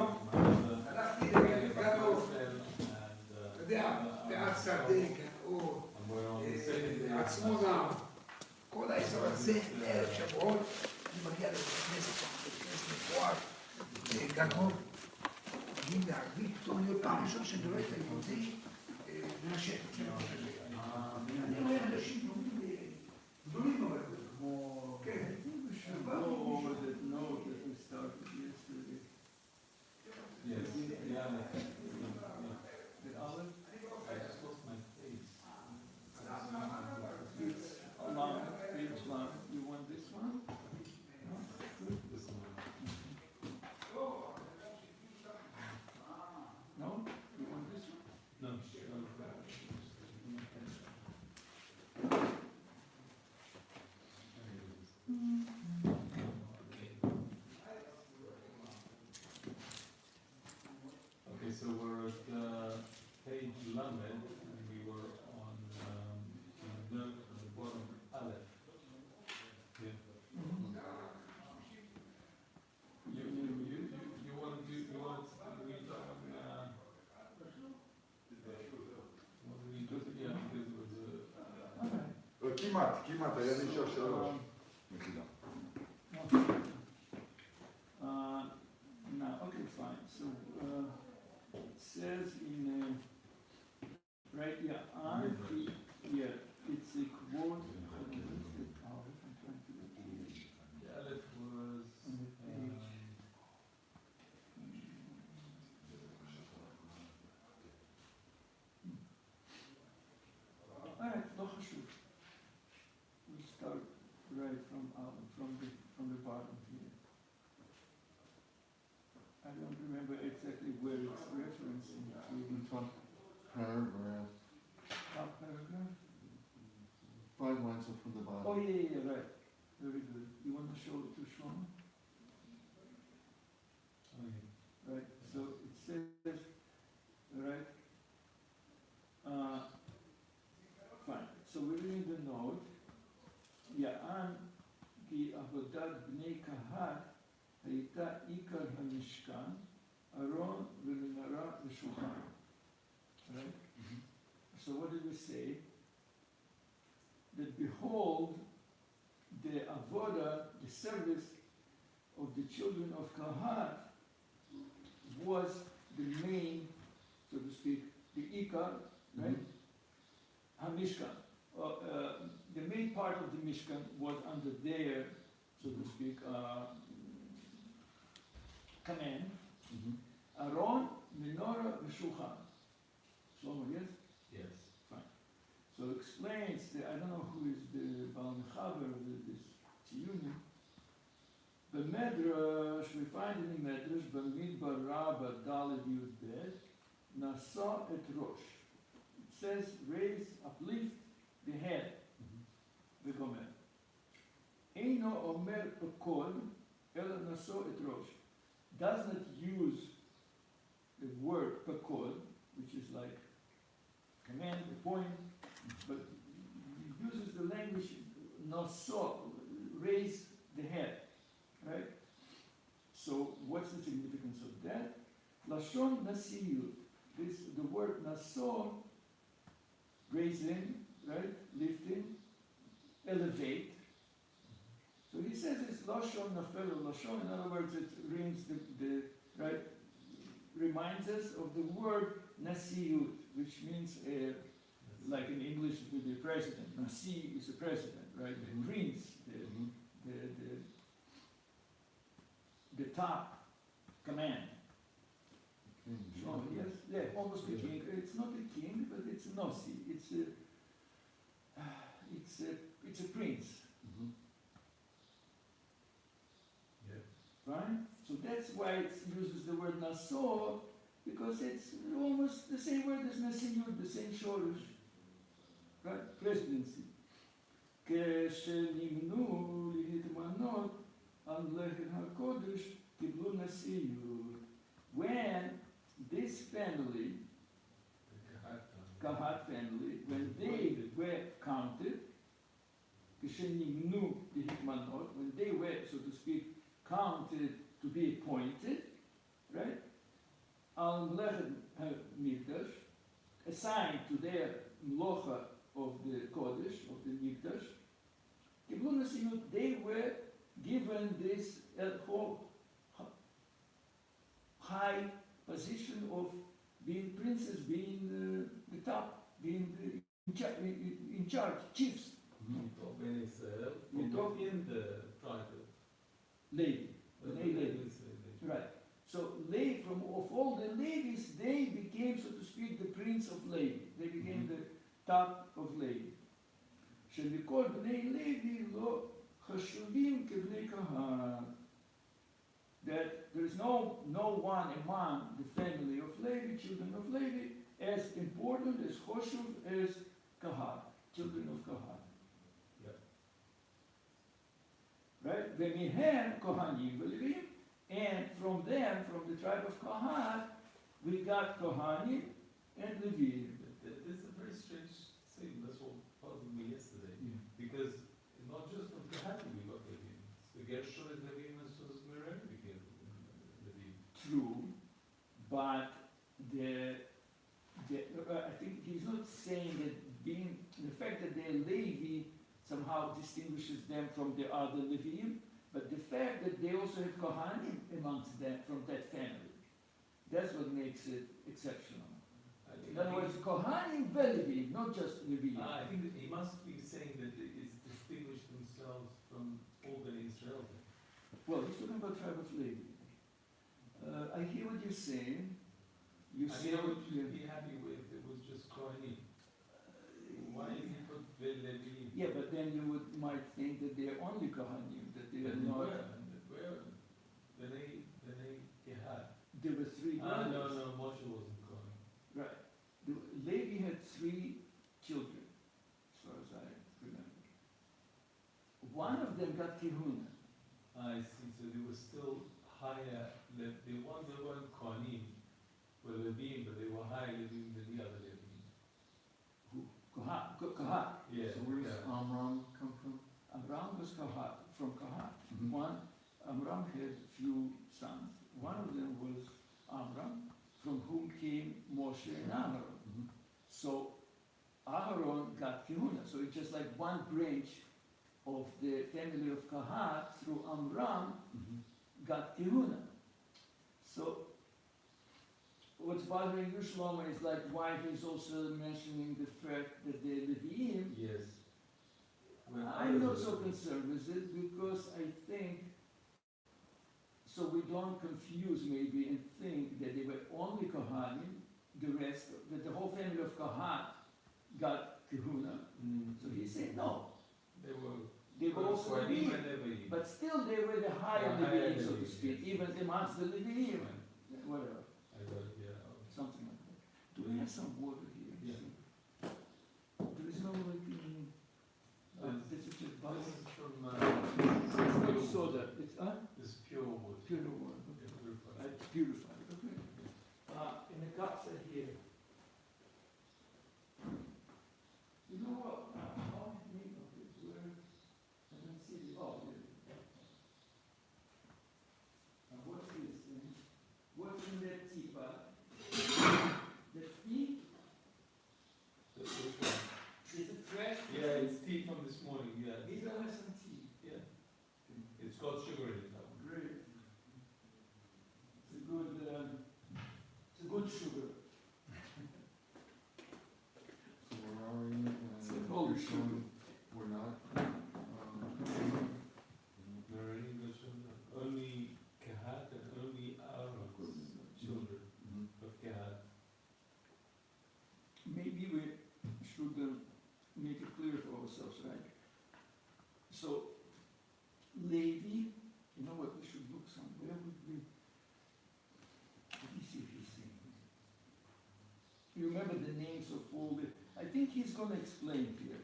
היום הלכתי לגנות, אתה יודע, בעד שדה, גנאות, עצמונה, כל האזור הזה, ערב שבועות, אני מגיע לבית כנסת, בית כנסת מפואר, גנאות, מגיעים לערבית, פתאום אני פעם ראשונה שאני רואה את היהודי מנשק. אני רואה אנשים גדולים אבל כמו... כן, Yes, yeah. The olive, I just lost my face. It's long, page long. You want this one? No? This one. No? You want this one? No. Okay, so we're at page Lamed, and we were on the bottom Aleph. Yeah. You want to read on what do we do? Yeah, because it was כמעט, היה נשאר 3. מחילה. Now, okay, fine. So, it says in, right, yeah, it's a quote. I'm trying to look here. the Aleph was On the page. Alright, לא חשוב. We'll start right from the bottom here. I don't remember exactly where it's referencing to. Top paragraph. Top paragraph? 5 lines up from the bottom. Oh, yeah, right. Very good. You want to show it to Shlomo? Right, so it says, right, fine. So we're reading the note. יען כי עבודת בני קהת הייתה עיקר המשכן, ארון ומנרה ושולחן. Right? So what did we say? That behold, the avoda, the service of the children of Kahat was the main, so to speak, the ikar, right? Hamishkan. The main part of the Mishkan was under their, so to speak, command. Aron, menorah, v'shulchan. Shlomo, yes? yes. Fine. So it explains that, I don't know who is the Baal Mechaber of this Tziyunim. The Medrash, we find in the Medrash, Bamidbar Rabba Daled Yud Bet, Nasso et Rosh. It says, raise, uplift the head. V'gomer. Eino omer pekol, ela naso et rosh. Does not use the word pekol, which is like command, point, but uses the language naso, raise the head, right? So what's the significance of that? Lashon nasiyut. The word naso, raising, right, lifting, elevate. So he says it's lashon nafel lashon. In other words, it rings the right, reminds us of the word nasiyut, which means like in English it would be president. Nasi is a president, right? The prince, the top command. Oh, yes, yeah, almost a king. It's not a king, but it's a nasi. It's a prince. Yeah. Right? So that's why it uses the word Nasso, because it's almost the same word as Nasiyut, the same shorish. Right? Presidency. כשנמנו להתמנות על לחם הקודש קיבלו נשיאות. When this family, Kahat family, when they were counted, כשנמנו להתמנות, when they were, so to speak, counted to be appointed, right? al Mlechet Mikdash, assigned to their Mlocha of the Kodesh, of the Mikdash, Kiblu Nasiyut, they were given this whole high position of being princes, being the top, being in charge, chiefs. Top in Israel, You from talk- within the tribe of Levi. the Levi. Right. So from of all the Levies, they became, so to speak, the prince of Levi. They became the top of Levi. שלכל בני לוי לא חשובים כבני קהת. That there is no one among the family of Levi, children of Levi, as important, as choshuv as Kahat, children of Kahat. Yeah. Right? V'mihem kohanim v'levim, and from them, from the tribe of Kahat, we got Kohanim and Levim. This is a very strange thing. That's what puzzled me yesterday. Because not just from Kehati we got Levim. The Gershon is Levim as soon as Merari became Levim. True, but I think he's not saying that the fact that they're Levi somehow distinguishes them from the other Levim, but the fact that they also have Kohanim amongst them from that family, that's what makes it exceptional. In other words, Kohanim Levim, not just Levim. I think that he must be saying that it's distinguished themselves from all the Israel. Well, he's talking about tribe of Levi. I hear what you're saying. You I say mean, I what would you be happy with it was just Kohanim. Why did he put Levim? Yeah, but then you might think that they are only Kohanim, that they are not. Where? B'nai Kehat. There were three brothers. No, Moshe wasn't Kohen. Right. Levi had three children, as far as I remember. One of them got Kehuna. I see, so they were still higher, the ones that weren't Kohanim were Levim, but they were higher Levim than the other Levim. Kahat. Yeah. So where does Amram come from? Amram was Kahat, from Kahat. Mhm. Amram had few sons. One of them was Amram, from whom came Moshe and Aharon. Mhm. So Aharon got Kehuna. So it's just like one branch of the family of Kahat through Amram Mhm. got Kehuna. So what's bothering you, Shlomo, is like why he's also mentioning the fact that they're Leviim. Yes. When I'm not others so were- concerned with it because I think, so we don't confuse maybe and think that they were only Kohanim, the rest, that the whole family of Kahat got Kehuna. So he's saying no, They were they were also Kohanim Leviim, and Levim. but still they were the higher The higher Leviim, so to Leviim, speak, yes. even amongst the Leviim, Right. whatever, I got it, yeah. something like that. Do we have some water here? Yeah. There is no like, This this is just This bottle. is from, It's not soda, it's this is pure wood. pure water. Yeah, purified. It's purified, okay. And the cups are here. You know what? Oh, maybe, okay, where? I don't see the, oh, here. Now, what's this thing? What's in that teapot? That's tea? Which one? Is it fresh? Yeah, it's tea from this morning, yeah. These are some tea. Yeah. It's got sugar in it. That one. Great. It's a good sugar. So where are we? It's a holy sugar. We're not. Merari, only Kehat and only Aaron's children Mhm. of Kehat. Maybe we should make it clear for ourselves, right? So, Levi, you know what, we should look somewhere, would we? Let me see if he's saying this. You remember the names of all the, I think he's gonna explain here.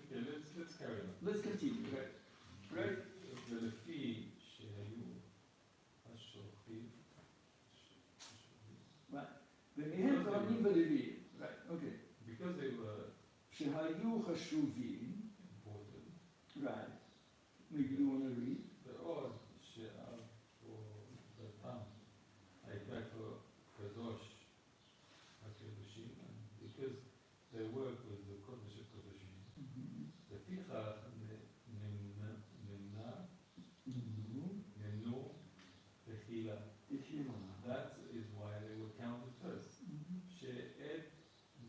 Okay, let's carry on. Let's continue, right? Right? ולפי שהיו השולחים, ומהם כהנים ולוויים, right, okay. because they were שהיו חשובים, important, right, maybe you wanna read? ועוד שאף דתם הייתה קדוש because their work was the Kodesh HaKodeshim. לפיכך נמנו תחילה. That is why they were counted first. שאת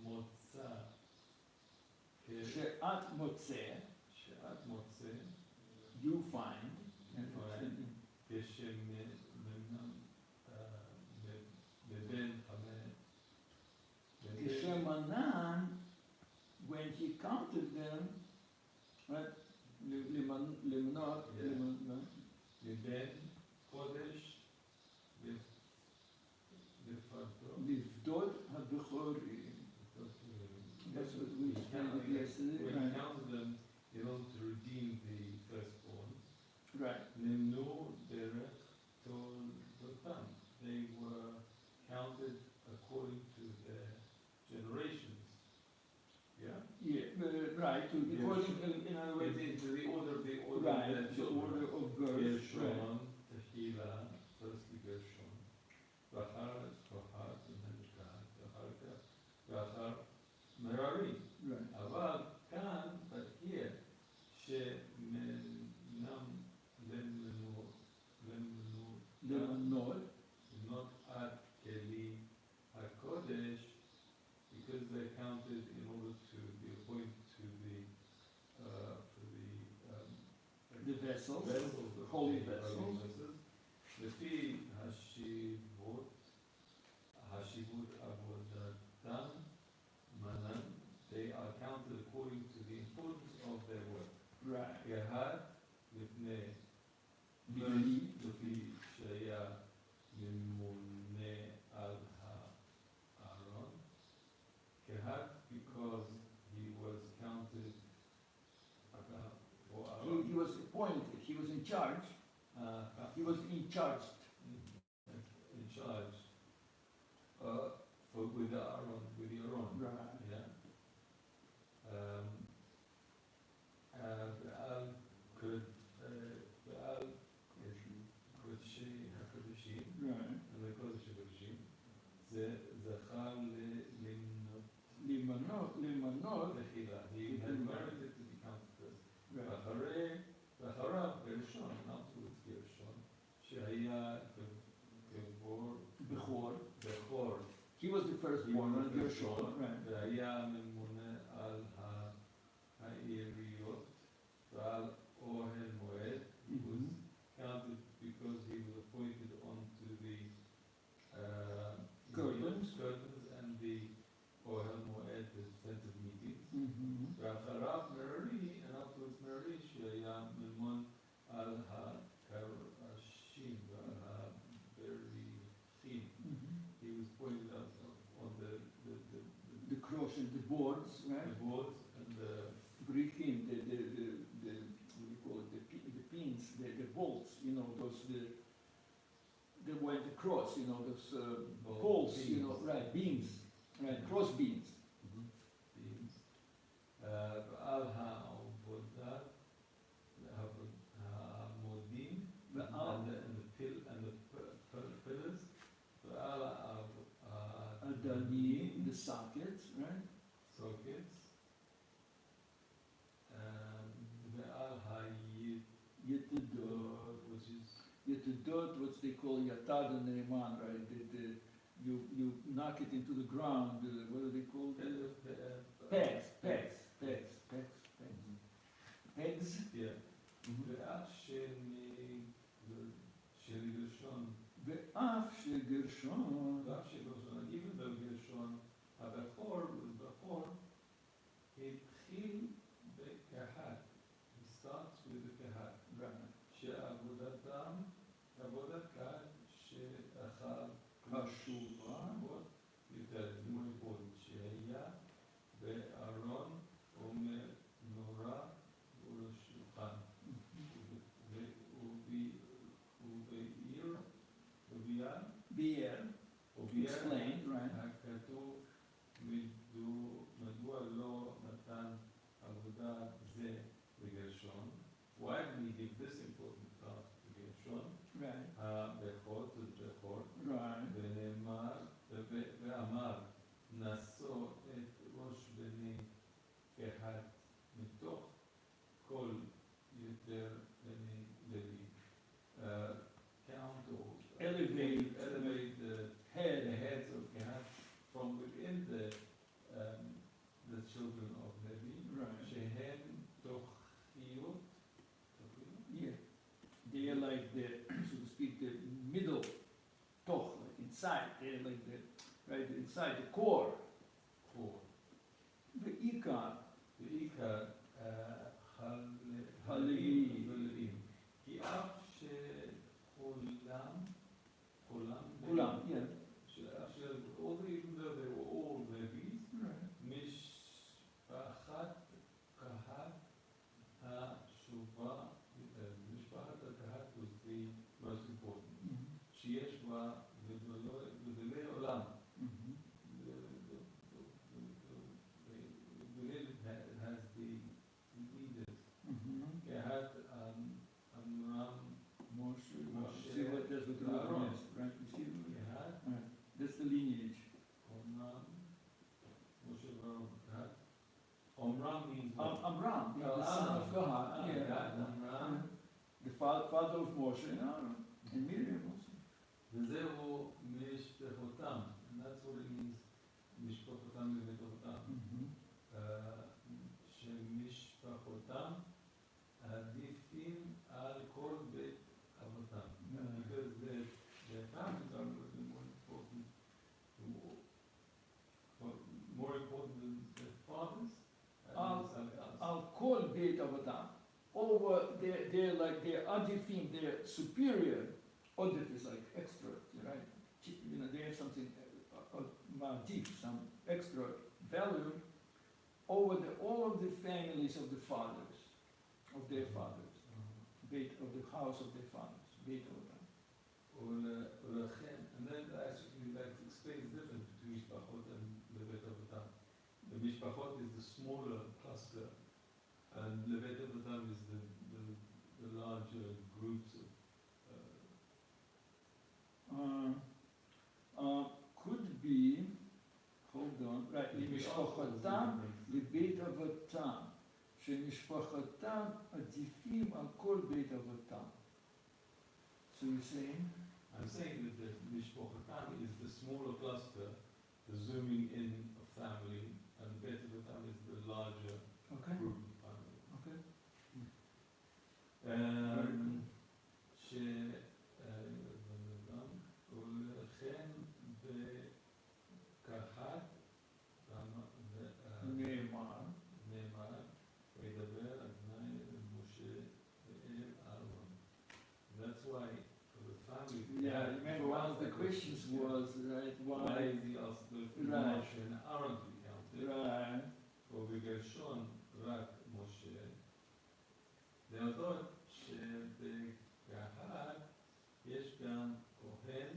מוצא. שאת מוצא, שאת מוצא. you find, כשמנן, when he counted them, right, למנות, לבין חודש לפדות הבכורים. That's what we counted yesterday. When he counted them in order to redeem the firstborn, Right. נמנו דרך תולדותם. They were counted according to their generations. Yeah? Yeah, right. To according, in other words, To the order, right, of their the children. order of birth. Gershon, Tehila, firstly Gershon, Rachar, Kohat, and then Kohat, Rachar, Merari. Right. אבל כאן, but here, שמנם למנות, למנות, not at Keli HaKodesh, because they're counted in order to be appointed to the, the vessels, vessels, the holy the vessels. לפי השיבות עבודתם מנן, they are counted according to the importance of their work. Right. אחד לפני לפי שהיה ממונה על הארון, כהת because he was counted for He was appointed, he was in charge, he was in charge. in charge with the Aaron, Right. yeah. ועל קודשי הקודשים, Right. וקודש הקודשים, זה זכה למנות, לתחילה. He had merited to be counted first. right. ואחריו גרשון, afterwards גרשון, שהיה בכור, He was the firstborn on Gershon, right. והיה ממונה על העיריות ועל אוהל מועד. He was counted because he was appointed onto the Curtains. and the אוהל מועד, the tent of meetings. Mm-hmm. ואחריו מררי, and afterwards מררי, שהיה ממון על הקרשים ועל הבריחים. He was pointed out on The cross and the boards, right? the boards and the Brichim, the what do you call it, the pins, the bolts, you know, those, the went across, you know, those poles, you know, right, beams, right, cross beams. beams. ועל העבודת, העמודים, and the pillars, ועל Adalim, the sockets, right? sockets, ועל Yetidot, which is Yetidot, what they call Yatad and Neiman, right? You knock it into the ground, what do they call it? Pegs. Yeah. ואף ואף שגרשון, even though גרשון הבכור התחיל בקהת. He starts with the קהת. שעבודתם, עבודת קהת שאכל חשובה, יותר מאוד שהיה בארון ומנורה ולשולחן. Beer, explained, right? הכתוב מדוע לא נתן עבודה זה לגרשון. Why did he give this important task to גרשון? Right. הבכור, Right. ואמר, נשוא את inside, they're like the, right inside, the core. core. The ikar, בעיקר הלוויים. הלוויים. כי אף שכולם, kulam, yeah. שאף even though they were all Levites, Right. משפחת קהת התשובה, משפחת הקהת was the most important. שיש בה גדולי עולם. has the leaders. Kehat Amram Moshe, Moshe, see what that's what the Aaron. Aaron is, right? You see, Kehat right. That's the lineage. Amram Moshe Aaron. Kehat Amram means what? Amram, the son of Kahat, yeah. Kehat Amram. The father of Moshe and Aaron, and Miriam also. וזהו משפחותם, and that's what it means, משפחותם ובתותם. שמשפחותם עדיפים על כל בית אבותם. Because their families are more important than their fathers. I'll call Beit Avodah. Over they're like they're adifim, they're superior. Odif is like extra, right? You know, they have something ma'adif, some extra value over all of the families of the fathers, of their fathers, Beit of the house of their fathers, Beit Avodah. And then actually that explains the difference between Mishpachot and Levet Avotam. The Mishpachot is the smaller cluster, and Levet Avotam is the larger groups of. Could be, hold on, right, למשפחתם לבית אבותם, שמשפחתם עדיפים על כל בית אבותם. So you're saying? I'm saying that the Mishpachotam is the smaller cluster, the zooming in of family, and Bet Avotam is the larger Okay. group of family. Okay. ולכן בקהת נאמר וידבר אדוני אל משה ואל אהרון. That's why for the family. Yeah, remember one of the questions was, right, why why? is the Right. Moshe and Aaron to be counted? Right. For בגרשון רק משה. להודות שבקהת יש גם כהן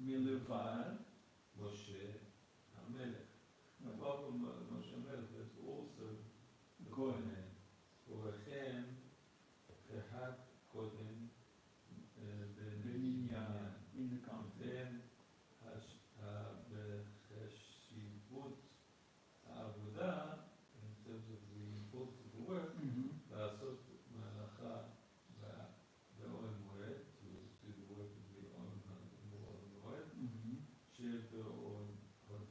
מלבד משה המלך. Apart from Moshe המלך, there's also the כהן. ובכן, קהת קודם במניין, in the context. וכן בחשיבות העבודה, in terms of the importance of the work, לעשות מלאכה באוהל מועד, to do the work of the oil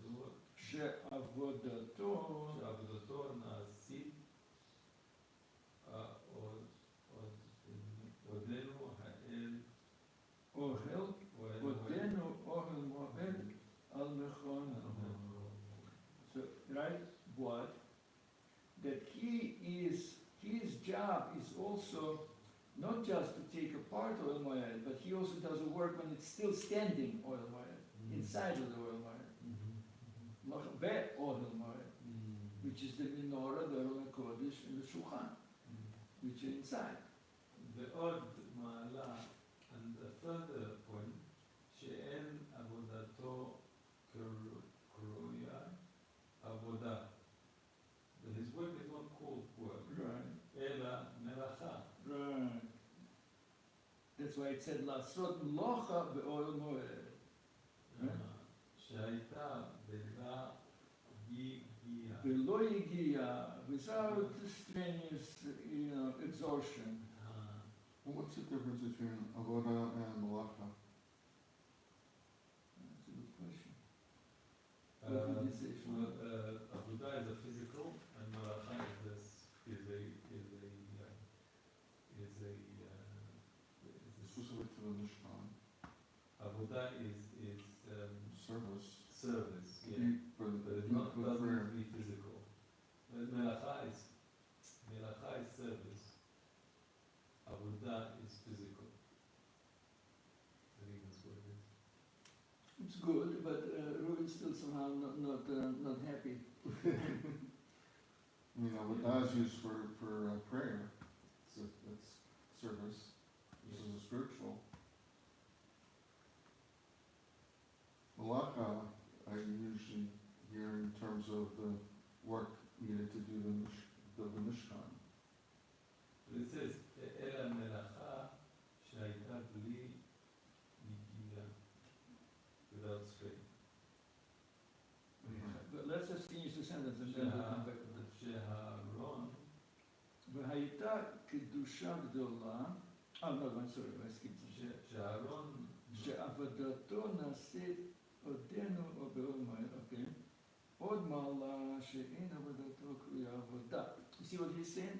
מועד, שעבודתו נעשית עודנו האל עודנו אוהל מועד על מכון. So, right, what? That his job is also not just to take apart oil moed, but he also does the work when it's still standing oil moed, inside of the oil moed. Oil moed, which is the menorah, the Aron HaKodesh, and the Shulchan, which are inside. ועוד מעלה, and a further point, שאין עבודתו קרויה עבודה. His work is not called work, Right. אלא מלאכה. Right. That's why it said לעשות מלאכה באוהל מועד. שהייתה בלה יגיעה. ולא יגיע, without strenuous, exhaustion. Well, what's the difference between avoda and malacha? That's a good question. עבודה is a physical, and מלאכה is a Specific to the Mishkan. עבודה Avodah is service. yeah. Deep, but But it deep not, with doesn't prayer. have to be physical. But Melacha is service. Avodah is physical. I think that's what it is. It's good, but Reuben's still somehow not happy. You know, avodah is used for prayer. That's service. This is a spiritual. Halacha, I usually hear in terms of the work needed to do build the Mishkan. But it says, Ela melacha שהייתה בלי נגיעה, without strain. But let's just finish the sentence and then we'll come back to this. שהארון, והייתה קדושה גדולה, no, I'm sorry, I skipped something. שהארון, שעבודתו נעשית עודנו או באור מועד, אוקיי? עוד מעלה שאין עבודתו קרויה עבודה. You see what he's saying?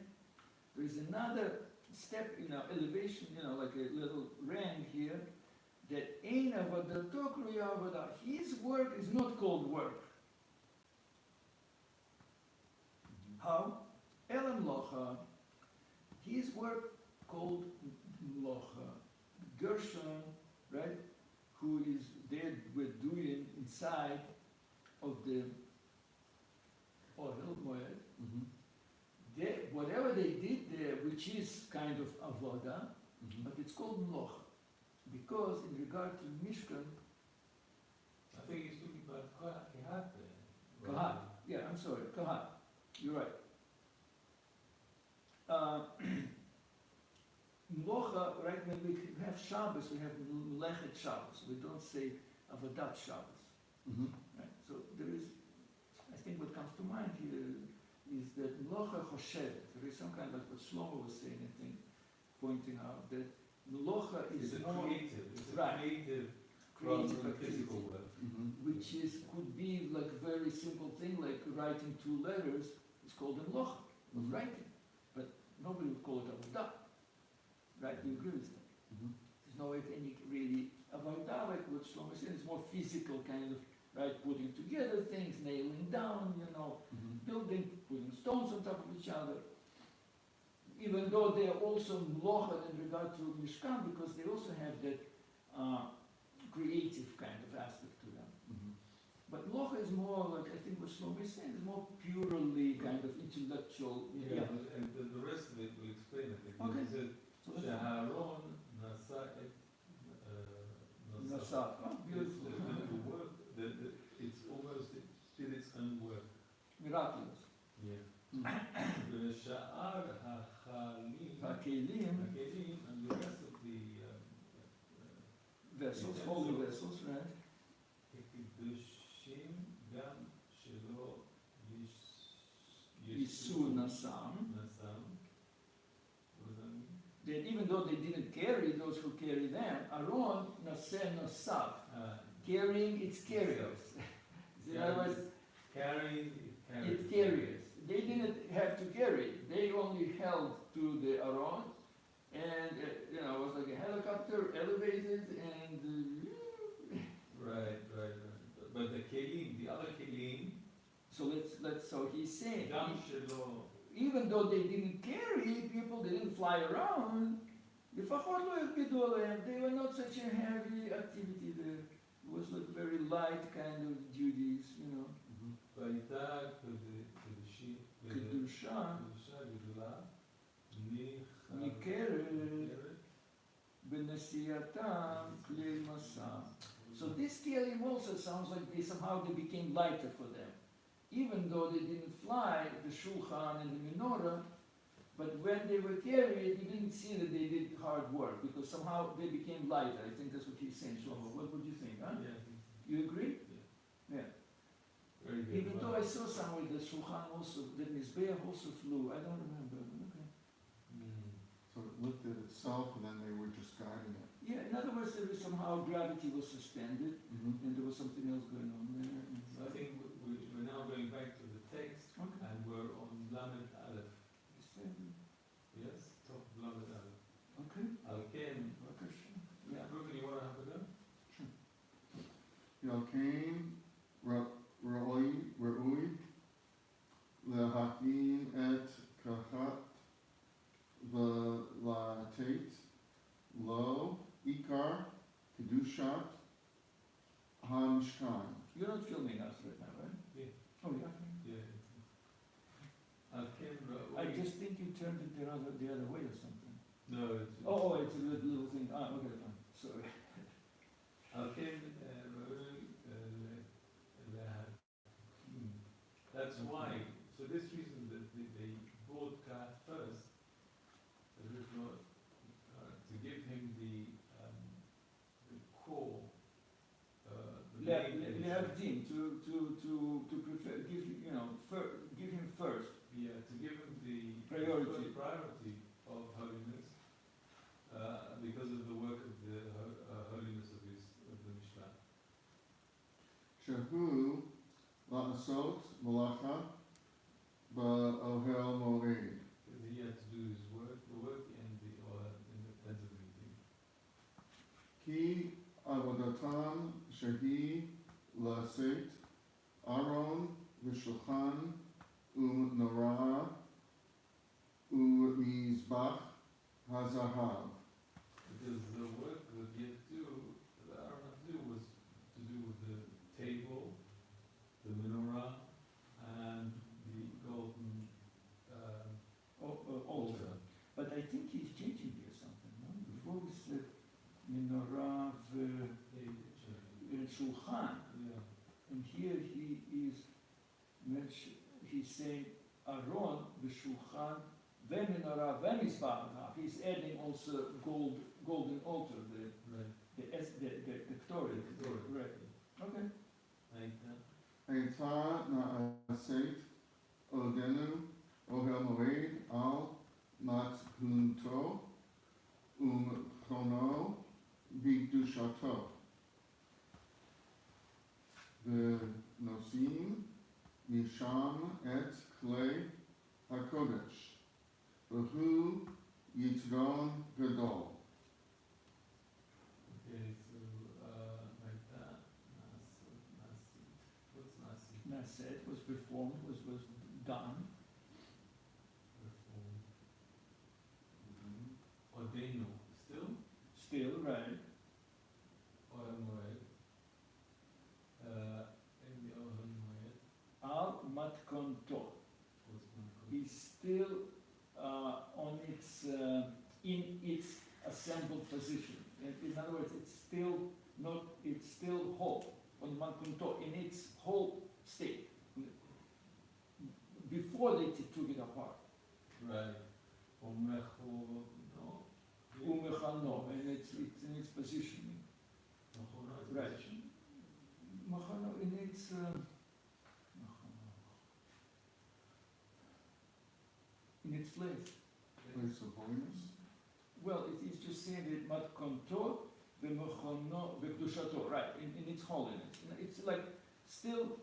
There is another step in our elevation, like a little rank here, that אין עבודתו קרויה עבודה. His work is not called work. How? אלא מלאכה. His work called מלאכה. Gershon, right, who is there with doing inside of the Ohel Moed, whatever they did there, which is kind of avodah, but it's called mloch, because in regard to Mishkan, I think he's talking about Kahat there. Kahat, yeah, I'm sorry, Kahat, you're right. Mlocha, right, when we have Shabbos, we have Melechet Shabbos. We don't say Avodat Shabbos. Right? So there is, I think what comes to mind here is that Mlocha Choshevet. There is some kind of what Shlomo was saying, I think, pointing out that Mlocha is It's a more creative, right. creative creative rather than activity, physical work. which is could be like very simple thing like writing 2 letters. It's called a Mlocha of writing, but nobody would call it Avodah. Right, you agree with that? There's no way to any really avodah, like what Shlomo said, it's more physical kind of, right, putting together things, nailing down, building, putting stones on top of each other. Even though they are also mlocha in regard to Mishkan, because they also have that creative kind of aspect to them. But mlocha is more like, I think what Shlomo is saying, is more purely kind of intellectual. Yeah, and the rest of it will explain it. Okay. He said, So that's שהארון נשא את Nasso. Oh, beautiful. The work, it's almost, it did its own work. Miraculous. Yeah. ושאר החלים, הכלים, and the rest of the vessels, holy vessels, right? קדושים גם שלא יישאו נשאם. נשאם. What does that mean? That even though they didn't carry, those who carry them, Aaron naseh nasav, carrying its carriers. In other words, carrying it carriers. They didn't have to carry; they only held to the Aaron, and it was like a helicopter, elevated, and right. But the kelim, the other kelim, so he's saying, גם שלא even though they didn't carry people, they didn't fly around, לפחות לא הרגידו עליהם, they were not such a heavy activity there. It was like very light kind of duties, והייתה קדושה גדולה ניכרת בנשיאתם כלי מסע. So this kelim also sounds like somehow they became lighter for them. Even though they didn't fly the shulchan and the menorah, but when they were carried, you didn't see that they did hard work, because somehow they became lighter. I think that's what he's saying, Shlomo. What would you think, huh? Yeah. You agree? Yeah. Very good. Even though I saw somewhere the shulchan also, the mizbeach also flew. I don't remember. Okay. So it lifted itself, and then they were just guiding it. Yeah, in other words, there was somehow gravity was suspended, and there was something else going on there. I think we're now going back to the text, Okay. and we're on Lamed Aleph. Yes, top of Lamed Aleph. Okay. Al Ken. Yeah. Ruben, you want to have a go? Yalkain Ra'ui Lehakim et Kachat V'Latet Lo Ikar Kedushat HaMishkan. You're not filming us right now, right? Yeah. Oh, yeah. Yeah. Hakim I just think you turned it the other way or something. No, it's. Oh, it's a little thing. Ah, okay, fine. Sorry. Hakim That's why, for this reason, that they brought God first, to give him the core, the main Lehavdim, to prefer, give him first. Yeah, to give him the Priority. priority of holiness, because of the work of the holiness of the Mishnah. Shehu La'asot Malacha Ba'ohel Moed. Because he had to do his work, the work in the tent of meeting. Ki Avodatam Shehi La'aset Aaron V'Shulchan U'Norah U'Mizbach HaZahav. Because the work that he had to do, that Aaron had to do, was to do with the table, the menorah, and the golden altar. But I think he's changing here something, no? Before we said menorah shulchan, Yeah. and here he's saying Aaron v'shulchan v'menorah v'mizbach. He's adding also golden altar, Right. the Torah. The Torah. Right. Okay. Like that. Eita Na'aset Odenu Ohel Moed Al Matkunto Chono B'Kedushato. V'nosim Yisham et Klei HaKodesh. V'hu Yitron Gadol. Okay, so like that. Nasi. What's nasi? Naset was performed, was done. Performed. Ordeno. Still, right. Ohel Moed. In the Ohel Moed. Al matkonto. What's my Is still on its in its assembled position. In other words, it's still whole on matkonto in its whole state before they took it apart. Right. Umecho, no. Umechano, and it's in its positioning. Right. Machano in its in its place. Place of holiness. Well, it is just saying that matkonto v'mechono v'kedushato, right? In its holiness. It's like still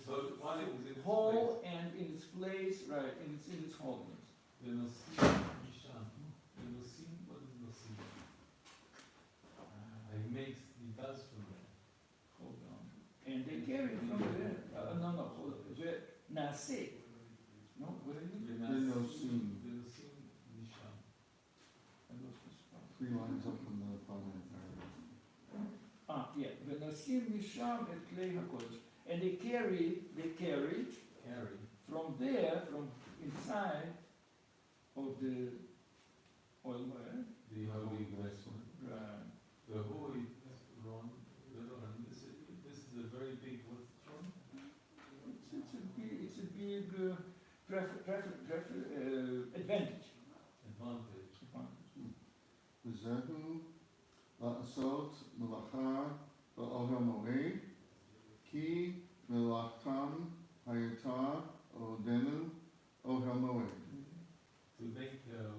So while it was in whole and in its place, right? And it's in its holiness. the Nosim Misham. The Nosim, what is Nosim? He does from there. Hold on. And they carry it from there. No, hold on. Nase. No, what is it? V'nosim. The Nosim Misham. I lost the spot. 3 lines up from the bottom paragraph. Yeah. V'nosim misham et klei hakodesh. And they carry Carry. from there, from inside of the oil well. The holy vessel. Right. The holy Ron. This is a very big, what's it from? It's a big advantage. Advantage. V'zehu la'asot melacha ba'ohel moed ki melachtam hayata odenu ohel moed. To make their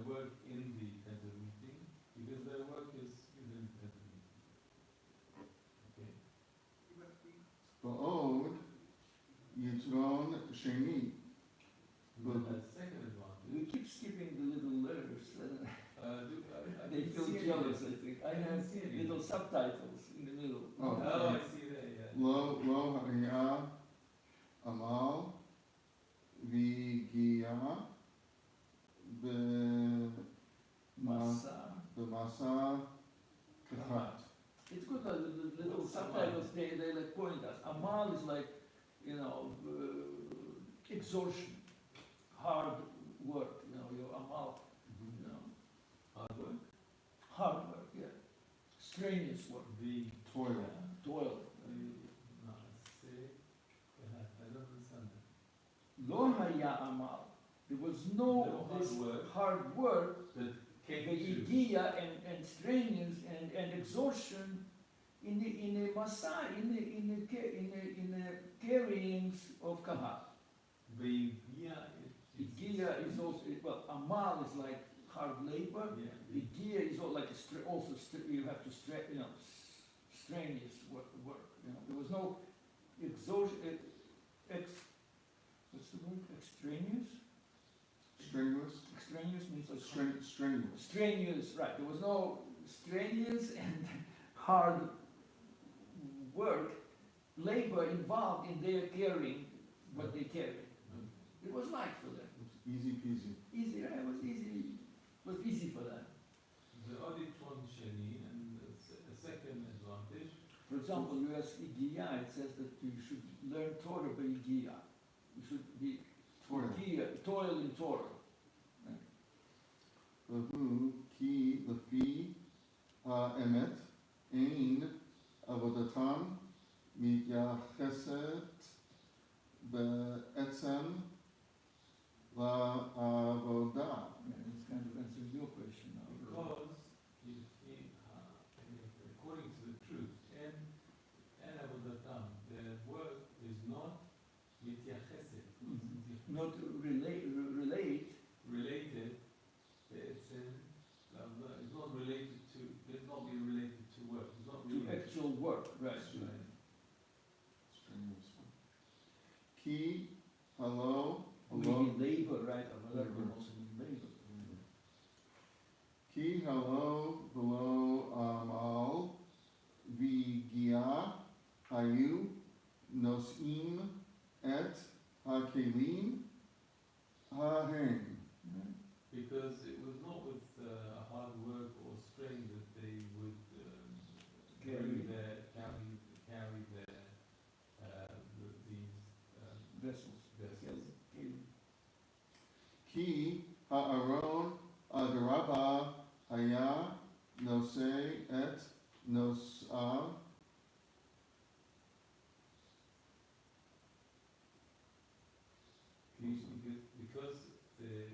work in the tent of meeting, because their work is in the tent of meeting. Okay. Ba'od yitron sheni. But that second advantage. We keep skipping the little letters. I They didn't feel see any jealous, of I it. think. I I didn't have see any. little subtitles in the middle. Oh. Oh, I see Asa Kachat. It's good that the little subtitles they like point us. Amal is like, exhaustion, hard work, your amal, Hard work. hard work, yeah. Strenuous work. The Toil. Toil. Nasse, I don't understand that. Lo haya amal. There was no No this hard work. hard work, That the came to igia and strenuous and exhaustion in the Masai, in the carryings of Kahal. the Igia is also, well, amal is like hard labor. yeah, Igia is also like you have to strenuous work. There was no exhaustion. What's the word? Extraneous. Strenuous. Extraneous means like Strenuous. strenuous, right? There was no strenuous and hard work, labor involved in their carrying what they carried. It was light for them. Easy peasy. Easy, right? It was easy. It was easy for them. the audit one sheni, and the second advantage. For example, you ask Igiya, it says that you should learn Torah by Igiya. You should be Toil. toil in Torah. Vahu ki lefi ha'emet ein avodatam mityacheset be'etzem la'avodah. Yeah, it's kind of answering your question now. Because according to the truth, and avodatam, their work is not mityacheset, Not relate. related. It's not related to. It's not be related to work. It's not To related actual work, right? Right. Strenuous one. Ki halo We mean labor, right? Avodah can also mean labor. Ki halo v'lo amal v'gia hayu nosim et hakelim hahem. because it was not with hard work or strain that they would Carry. carry their these Vessels. vessels. Ki ha'aron adraba haya nosei et nos'av Because the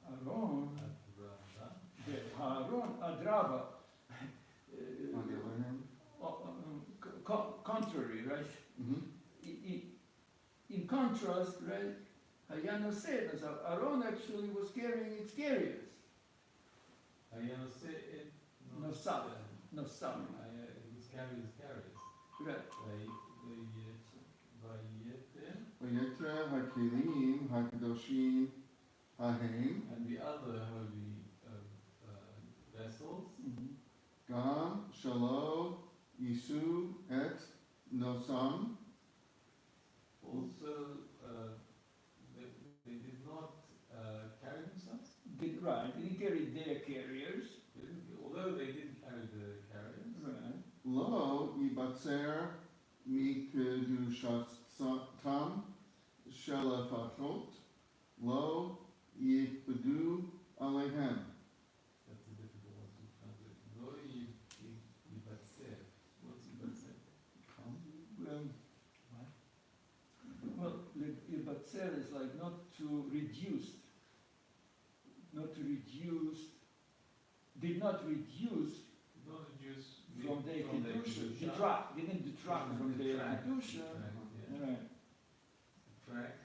Aaron, Adraba, Aaron, Adraba. on the other hand. Contrary, right? Mhm. In contrast, right? Hayano said, as Aaron actually was carrying its carriers. Hayanose it Nosaf. No it son. was carriers. Right. V'yeter hakelim hakadoshim hahem And the other holy vessels, gam shalo yisu et nosam also they did not carry themselves. Didn't carry their carriers. Although they did carry the carriers, Right. lo yibatzer mikedushatam shelefachot lo yikbedu alehem. that's a difficult one to translate. Lo yibatzer. What's yibatzer? Well, Ibatzer is like not to reduce, did not reduce Not reduce from their kedusha, didn't detract from their kedusha. Yeah. Right. Detract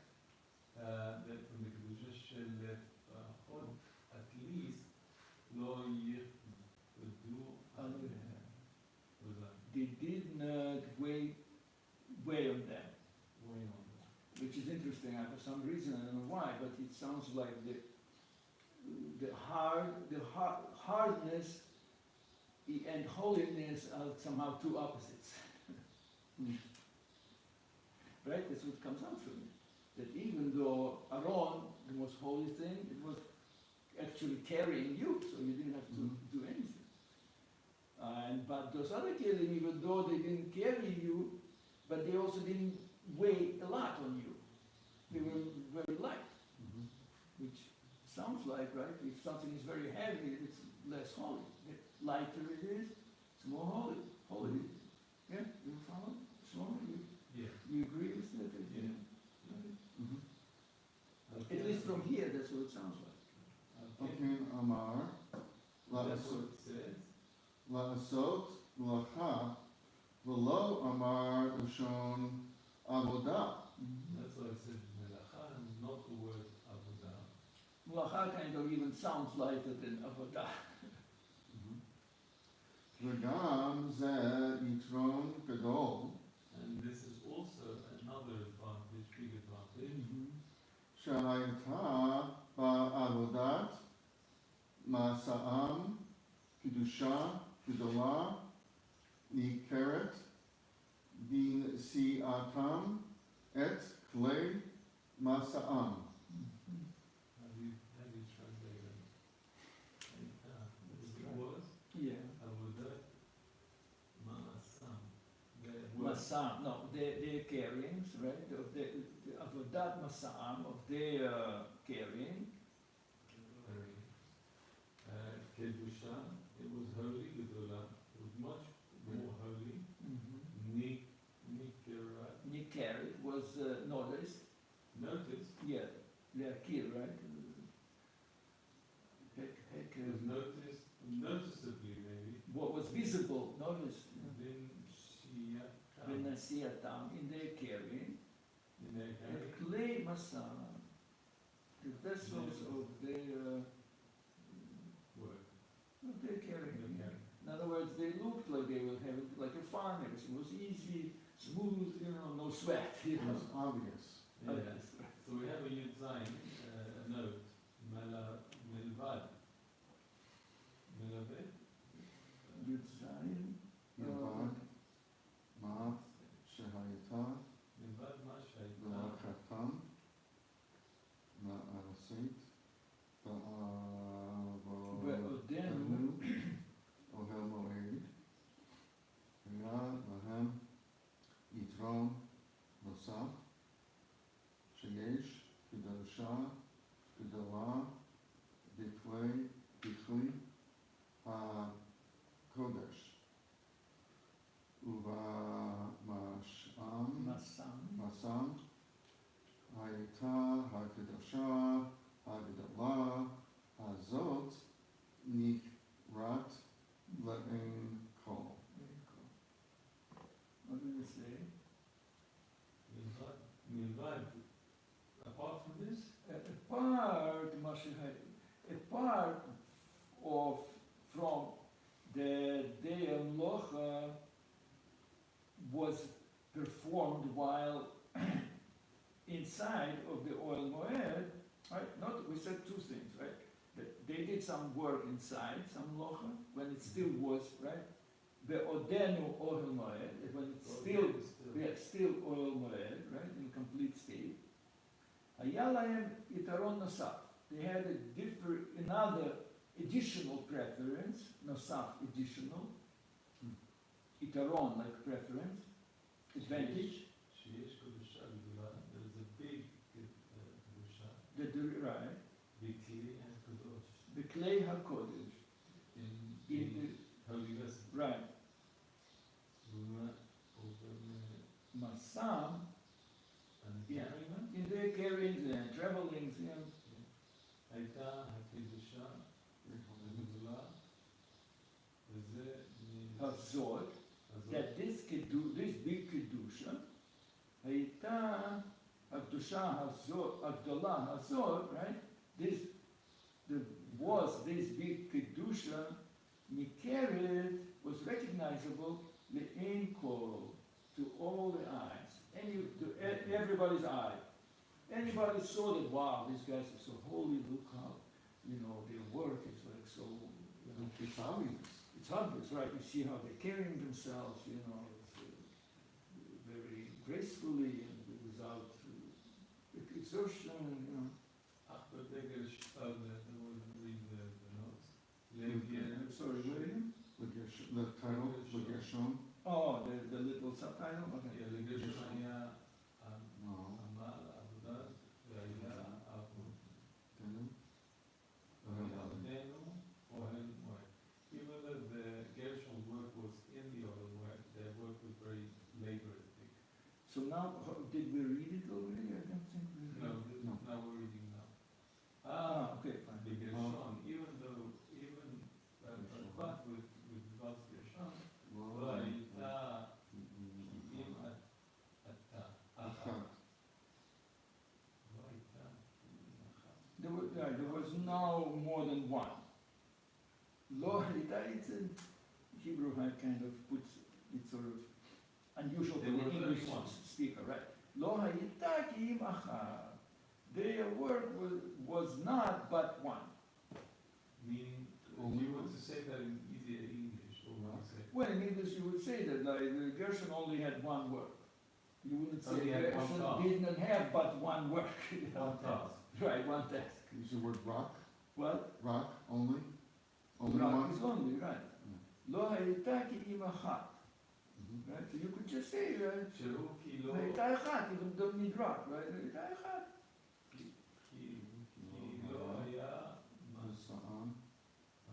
that from the kedusha shel at least lo yichbedu alehem. They did not weigh on them, Going on that. which is interesting. For some reason, I don't know why, but it sounds like the hardness and holiness are somehow two opposites. Right? That's what comes out from it. That even though Aaron, the most holy thing, it was actually carrying you, so you didn't have to do anything. But those other kelim, even though they didn't carry you, but they also didn't weigh a lot on you. They were very light, which sounds like, right? If something is very heavy, it's less holy. The lighter it is, it's more holy. Holy. Yeah, you follow? Shlomo, Yeah. you agree with that? Yeah. Okay. At least from here, that's what it sounds like. Okay, Amar, That's what it says. La'asot Lacha, V'lo Amar Lashon Avodah. That's why it says melacha and not the word avodah. Melacha kind of even sounds lighter than avodah. V'gam Zeh Yitron Gadol, And this is also another advantage, big advantage. Shehayata Ba'avodat Masa'am Kedusha Gedolah Nikeret Bin Si'atam Et Klei Masa'am. How do you translate that? It was Yeah. avodah ma'asam. Masam, no, their carryings, right? Of the avodat masam, of their carrying. Kedusha, it was holy, gedolah, it was much more holy. Nikerat, Nikarit was noticed. noticed, Yeah, Leakir, right? it was noticed, noticeably maybe, What was visible, noticed. then Shiatam, Benasiatam, in their carrying. in their And carrying. clay masam, the vessels of their Work, carrying. their In other words, they looked like they were having like a farm. Everything was easy, smooth, no sweat. It was obvious. Yeah. So we have a Yud Zayin, a note, Milvad. Milavad? Yud Zayin. Yavad, Ma'at, Shehayata, Milvad Mashayta. V'lachatam, Ma'arasit, Ve'odenu, Ohel Moed, Yad Lahem, Yitron, Nosaf, Sheyesh, Kedusha, Gedolah, Bikli, HaKodesh, Uva Masham, Masam, Hayata, HaKedusha, HaGedolah, Hazot, Nikrat, Le'en Kol. what do you say? Milvad. Apart from this, A part of from the Day Locha was performed while inside of the oil moed, right? Not, we said two things, right? That they did some work inside, some locha, when it still was, right? The odenu oil moed, when it's still, still oil moed, right? In complete state. Ayalayim itaron nosaf. They had another additional preference, nosaf additional, itaron like preference, advantage. Sheyesh Kedusha Gedolah, there is a big Kedusha, Right. Bikli and Kadosh, The clay hakodesh. in In the holy vessel. Right. Ruma, open, Masam, and Yeah. carrying. in their carryings and travelings, Hayta, HaKedusha, Gedolah, וזה Hazor, that this big kedusha, הייתה הקדושה הזאת, הגדולה הזאת, right? This big kedusha, ניכרת, was recognizable לעין כל, to all the eyes, to everybody's eye. Anybody saw that, wow, these guys are so holy, look how, their work is like so, It's obvious. it's obvious, right? You see how they're carrying themselves, it's, very gracefully and without exertion, אך בדגל שפל, the I'm sorry, where are you? The title, Gershon? Oh, the little subtitle? Okay. לגרשון היה No. עמל, עבודה, והיה עבוד. Didn't? ועבדנו אוהל מועד. Even though the Gershon's work was in the oil mועד, their work was very laboristic. So now, did we read it already? I don't think we read No, it. No. now we're reading now. Okay, fine. The Gershon, but with regards to Gershon, לא הייתה אם אתה אחת. לא הייתה אם אחת. There was no more than one. Lo hayita, it's a Hebrew kind of puts it sort of unusual for There the were English 31. speaker, right? Lo hayita ki im achad. Their work was not but one. Meaning, if you were to say that in easier English, what would you say? Well, in English you would say that like, Gershon only had one work. You wouldn't say Only had one Gershon task. didn't have but one work. One task. Right, one task. Use the word rock? What? Rock only? Only Rock one? is only, right. Lo hayita ki im achad. Mhm. Right? So you could just say, שהוא כי לא, hayita achad, you don't need rock, right? Hayita achad. כי לא היה Masa'an,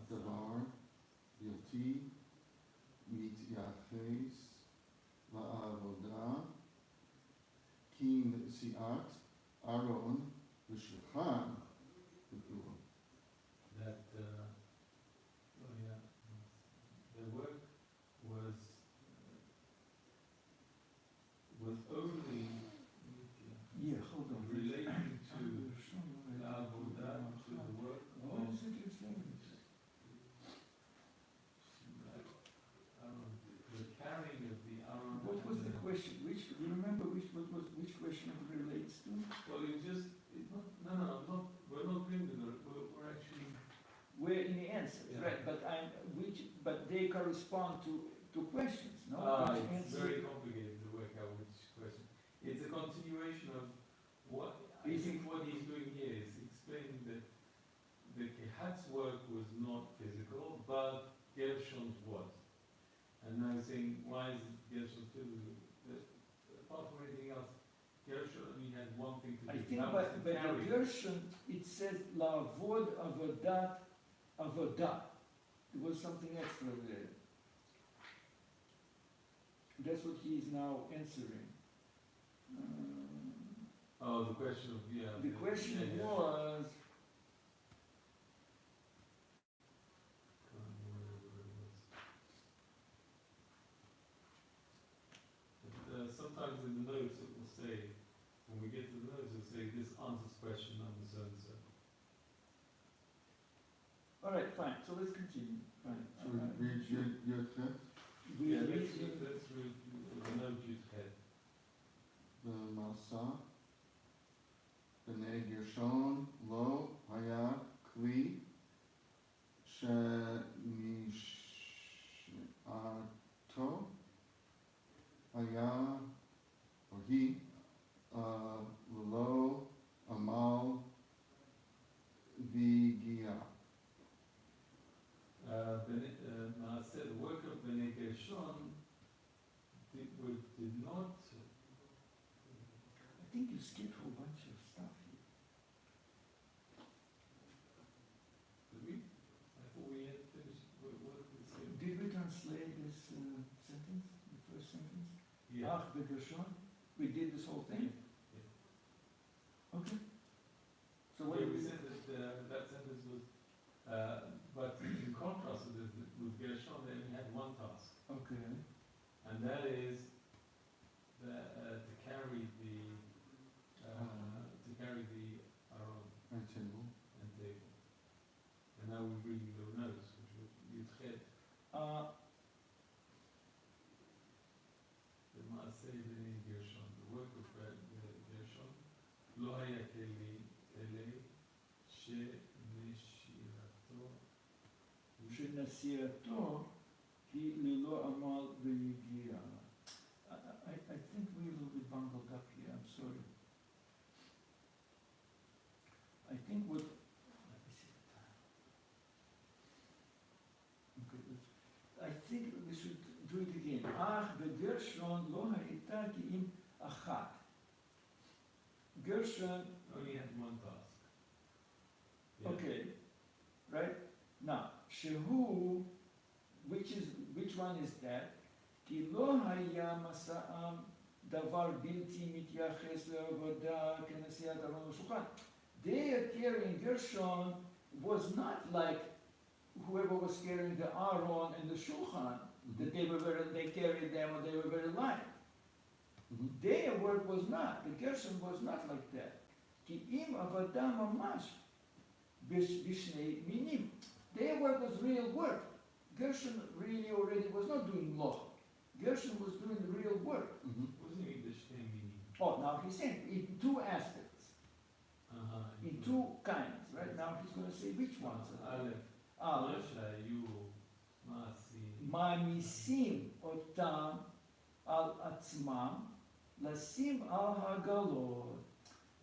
דבר, בלתי, מתייחס לעבודה, כי נשיאת ארון ושולחן בפעולה. that the work was only Yeah, hold on. relating to the avodah, to the work What of is it you're saying? the carrying of the Aaron. What was the question? Do you remember which question it relates to? Well, it's not, we're not doing the work, we're actually, We're in the answers, Yeah. right? But they correspond to questions, no? Which it's answer- very complicated to work out which question. It's a continuation of what, I Is think what he's doing here is explaining that the Kehat's work was not physical, but Gershon's was. And now he's saying, why is Gershon physical? Apart from anything else, Gershon only had one thing to do. I think, that but was to the carry. Gershon, it says la'avod avodat avodah. There was something extra there. That's what he is now answering. Oh, the question of, The question yeah. was, Sometimes in the notes it will say, when we get to the notes, it will say, this answers question number so and so. all right, fine. So let's continue. Fine. Should we read your text? We Yeah, read let's read the note you've had. The Masa, B'nai Gershon, Lo, Haya, Kli, Shenish'ato, Haya, or he, Lo, Amal, Vigia. The work of Bnei Gershon did not. I think you skipped a whole bunch of stuff here. Did we? I thought we had finished. What did we say? Did we translate this sentence, the first sentence? Yeah. Ach begershon? We did this whole thing? Okay. So what Yeah, did we we said that that sentence was, but in contrast with Gershon, they only had one task, Okay. and that is to carry the Aron And table. and table. And now we're reading the notes, which would Yudchet, the Maaseh Bnei Gershon, the work of Gershon, Lo haya keli שנשירתו שנשיאתו היא ללא עמל ויגיע. I think we a little bit bungled up here, I'm sorry. I think what, let me see the time. אך בגרשון לא הייתה כי אם אחת. גרשון, Only had one task. Yeah. okay, right? Now, שהוא, which one is that? כי לא היה מסעם דבר בלתי מתייחס לעבודה כנשיאת ארון ושולחן. Their carrying Gershon was not like whoever was carrying the Aron and the Shulchan, that they carried them or they were very light. Their work was not, the Gershon was not like that. כי אם עבודה ממש בשני מינים. Their work was real work. Gershon really already was not doing law. Gershon was doing the real work. What do you mean the same meaning? Oh, now he's saying in two aspects, in two kinds, right? Now he's going to say which ones. א', מה שהיו מעשים, מעמיסים אותם על עצמם, לשים על הגלות.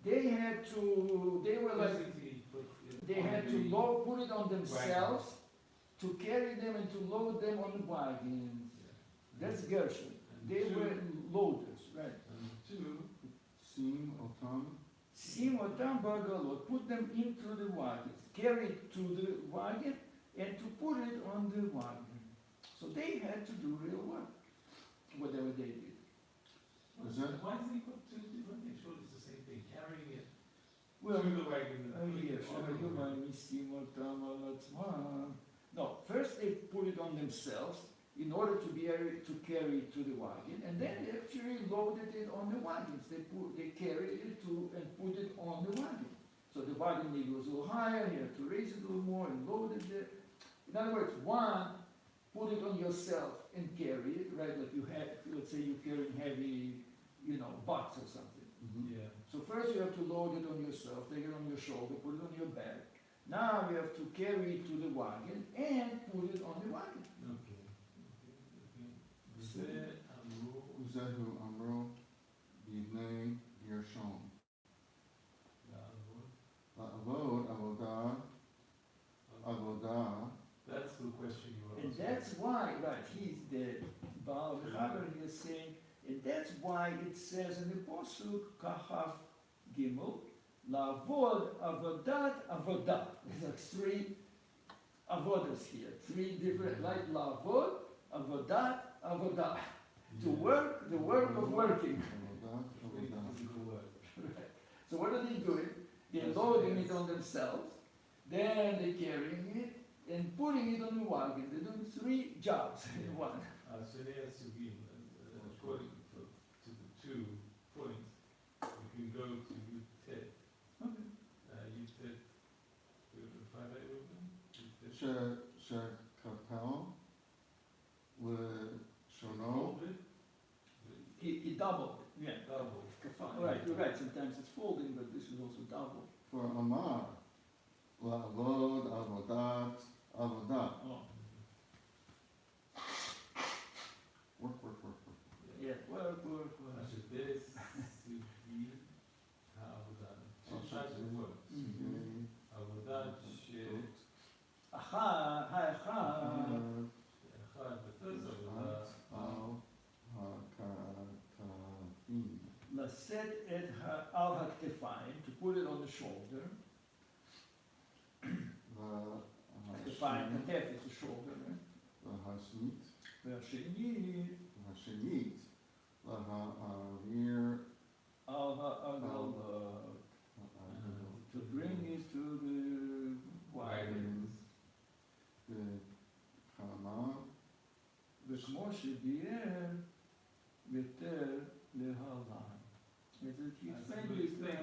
They were like, basically put it they on had the to put it on themselves, to carry them and to load them on the wagons. That's Gershon. They were loaders, right? And two, Sim otam. Sim otam bagalot, put them into the wagons, carry it to the wagon, and to put it on the wagon. So they had to do real work, whatever they did. Is that- why does he put two different things? Surely it's the same thing, carrying it Well, to the wagon and putting yes, it on the wagon. no, first they put it on themselves in order to be able to carry it to the wagon, and then they actually loaded it on the wagons. They carried it to and put it on the wagon. So the wagon maybe was a little higher, you have to raise it a little more and loaded it. In other words, one, put it on yourself and carry it, right? Like you have, let's say you're carrying heavy, box or something. Yeah. So first you have to load it on yourself, take it on your shoulder, put it on your back. Now you have to carry it to the wagon and put it on the wagon. Okay. וזה אמרו, Uzehu amro bivnei Gershon. לעבוד. La'avod avodah. That's the question you were And asking. that's why, right, he's the Baal Mechaber, he is saying, and that's why it says in the Posuk, Kahaf Gimel, La'avod avodat avodah. There's like three avodas here, three different, like La'avod, avodat, avodah. To work, the work of working. Avodah, avodah. Physical work. Right. So what are they doing? They're loading it on themselves, then they're carrying it and putting it on the wagon. They're doing three jobs in one. שני הסוגים, according to the 2 points, you can go to Yud-Tet. Yud-Tet, five I wrote them? Shekapel l'shono. Folded, He doubled it, yeah. double. Right, you're right. Sometimes it's folding, but this is also double. For Amar, la'avod avodat avodah. Oh, Work. yeah. Work. אשר דס, סוגי, העבודה. Two types of work. עבודה Aha, שאחד, the first עבודה, Al hakatafim. לשאת את על הכתפיים, to put it on the shoulder. הכתפיים, כתף is the shoulder, right? V'hashnit. והשני, Hashanit. Laha'avir. על העגלות, to bring it to the wagon. Kama. וכמו שביאר יותר להלן. He explained this thing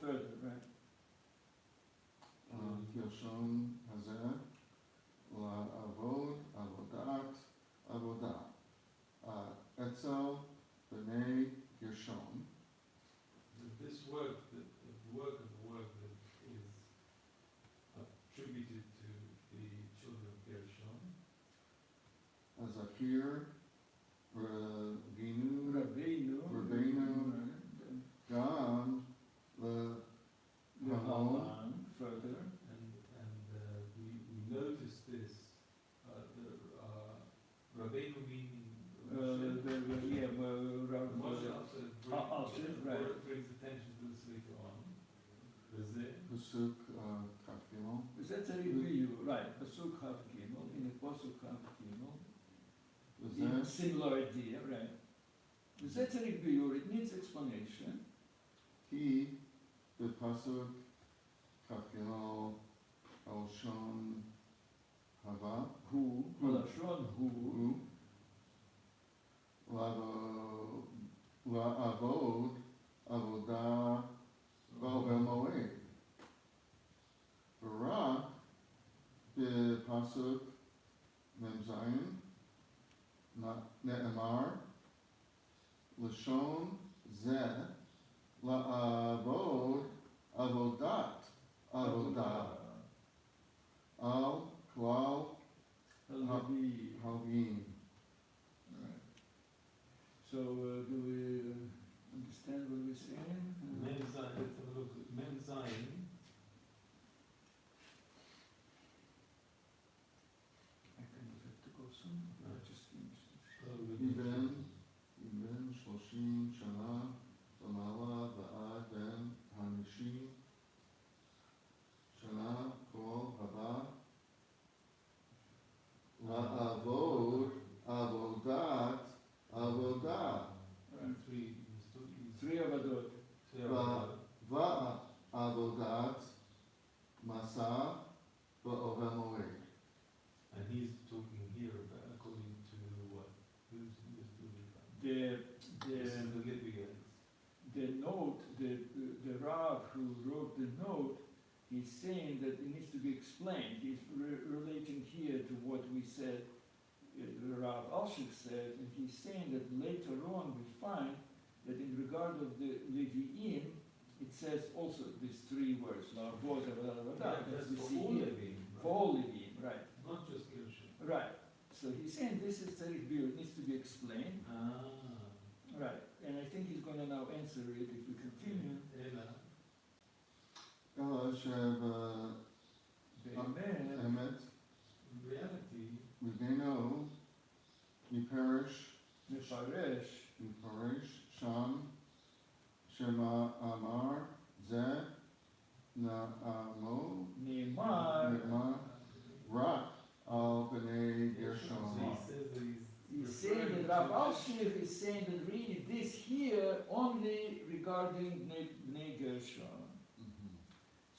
further, right? Gershon hazeh. La'avod avodat avodah. Etzel b'nei Gershon. this work, the work of the work that is attributed to the children of Gershon, Azakir. Ravinu. Rabbeinu, Gam. להלן, further. and we notice this, Rabbeinu meaning Pasuk Kaf Gimel. וזה צריך ביור, right, פסוק כ"ג, הנה פסוק כ"ג, וזה similar idea, right. וזה צריך ביור, it needs explanation. כי בפסוק כ"ג הלשון הבא הוא, הלשון הוא, לעבוד עבודה באוהל מועד. ורק בפסוק מ"ז נאמר לשון זה לעבוד עבודת עבודה על כלל הלוי. הלוויים. Right. So do we understand what we're saying? Mem Zayin, let's have a look. Mem Zayin. I kind of have to go soon. I just finished this. איבן 30 שנה ומעלה ועד בן 50 שנה כל הבא לעבוד עבודת עבודה Three עבודות. ועבודת מסע באוהל מועד. And he's talking here about according to what? Who's doing that? This is the Libyans. The note, the Rav who wrote the note, he's saying that it needs to be explained. He's relating here to what we said, the Rav Alshech said, and he's saying that later on we find that in regard of the Levi'im, it says also these three words, La'avod, as we see here. For all Levi'im, right. Not just Gershon. Right. So he's saying this is Tzarich Biur, it needs to be explained. Right. And I think he's going to now answer it if we continue. אלא שבאמת באמת, In reality, מבינו מפרש מפרש שם שמאמר זה נאמר נאמר, רק על בני גרשון. so he says that he's saying that Rav Alshech is saying that really this here only regarding Bnei Gershon.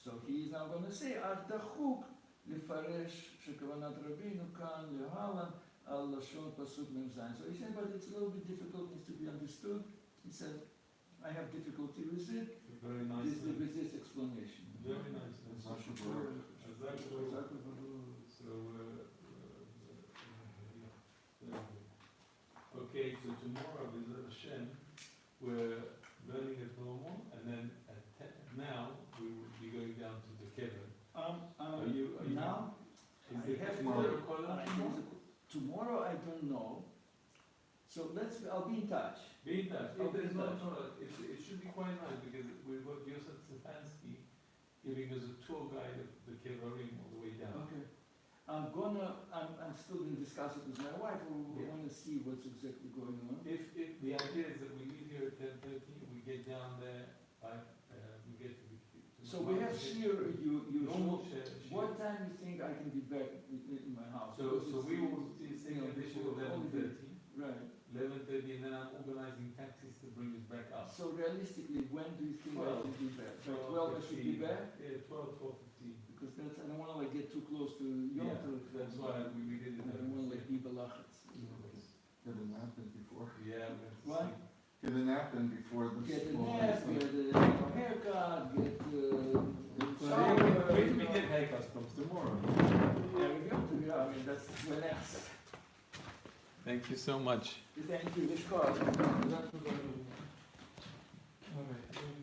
So he is now going to say, אך דחוק לפרש שכוונת רבינו כאן להלן על לשון פסוק מ"ז. So he said, but it's a little bit difficult, needs to be understood. He said, I have difficulty with it, very nice. with this explanation. Very nice. So, okay, so tomorrow with Hashem, we're learning at normal, and then at now we will be going down to the Kever. Are you now? Is I it have tomorrow? tomorrow I don't know. So I'll be in touch. Be in touch. I'll If there's be in no touch. Torah, it should be quite nice because we've got Yosef Stefanski giving us a tour guide of the Kevarim all the way down. Okay. I'm still going to discuss it with my wife. We want to see what's exactly going on. If the idea is that we leave here at 10:30, we get down there by we get to the. So we have shir normal usual. share. What time do you think I can be back in my house? So we will say condition 11:30. Right. 11:30, and then I'm organizing taxis to bring us back up. So realistically, when do you think I 12. can be back? By 12 I should be back? Yeah, 12:15. Because I don't want to get too close to Yom Yeah, Tov. that's why we did it. I don't want to be belachetz. Get a nap in before. Yeah. What? Get a nap in before the Get a school. nap, get a haircut, get shower. Wait till we get haircuts from tomorrow. Yeah, we go to, I mean, that's when else. Thank you so much. Thank you, Vishkar. All right.